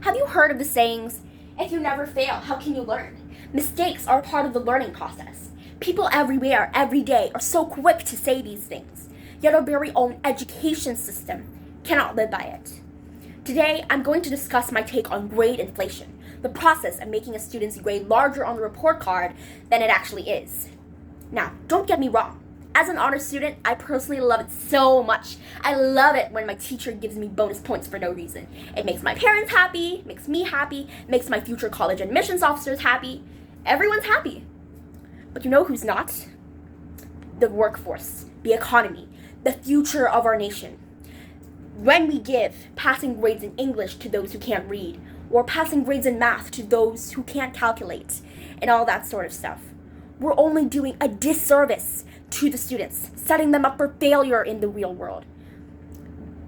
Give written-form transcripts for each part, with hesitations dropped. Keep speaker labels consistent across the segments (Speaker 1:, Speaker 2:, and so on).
Speaker 1: Have you heard of the sayings, if you never fail, how can you learn? Mistakes are part of the learning process. People everywhere, every day, are so quick to say these things, yet our very own education system cannot live by it. Today, I'm going to discuss my take on grade inflation, the process of making a student's grade larger on the report card than it actually is. Now, don't get me wrong. As an honor student, I personally love it so much. I love it when my teacher gives me bonus points for no reason. It makes my parents happy, makes me happy, makes my future college admissions officers happy. Everyone's happy. But you know who's not? The workforce, the economy, the future of our nation. When we give passing grades in English to those who can't read, or passing grades in math to those who can't calculate, and all that sort of stuff, we're only doing a disservice to the students, setting them up for failure in the real world,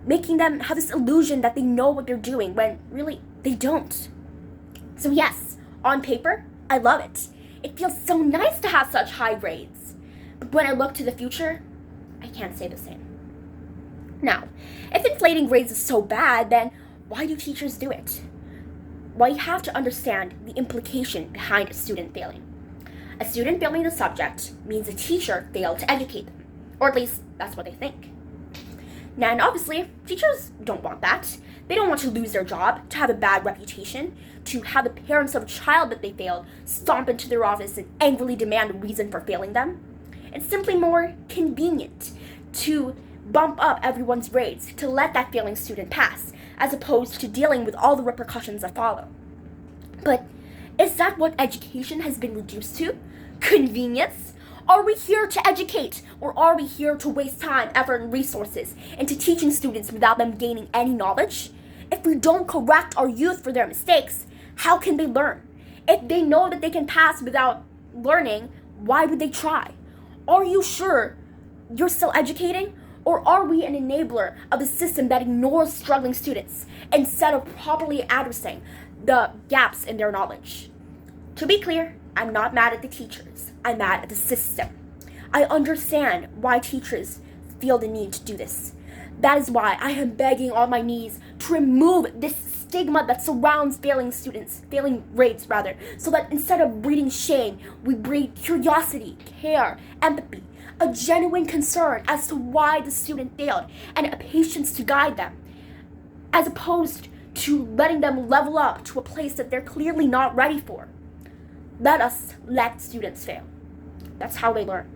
Speaker 1: making them have this illusion that they know what they're doing when really they don't. So yes, on paper, I love it. It feels so nice to have such high grades. But when I look to the future, I can't say the same. Now, if inflating grades is so bad, then why do teachers do it? Well, you have to understand the implication behind a student failing. A student failing the subject means a teacher failed to educate them, or at least that's what they think. Now, and obviously, teachers don't want that. They don't want to lose their job, to have a bad reputation, to have the parents of a child that they failed stomp into their office and angrily demand a reason for failing them. It's simply more convenient to bump up everyone's grades to let that failing student pass, as opposed to dealing with all the repercussions that follow. But is that what education has been reduced to? Convenience? Are we here to educate, or are we here to waste time, effort, and resources into teaching students without them gaining any knowledge? If we don't correct our youth for their mistakes, how can they learn? If they know that they can pass without learning, why would they try? Are you sure you're still educating? Or are we an enabler of a system that ignores struggling students instead of properly addressing the gaps in their knowledge? To be clear, I'm not mad at the teachers. I'm mad at the system. I understand why teachers feel the need to do this. That is why I am begging on my knees to remove this stigma that surrounds failing grades, so that instead of breeding shame, we breed curiosity, care, empathy, a genuine concern as to why the student failed, and a patience to guide them, as opposed to letting them level up to a place that they're clearly not ready for. Let us let students fail. That's how they learn.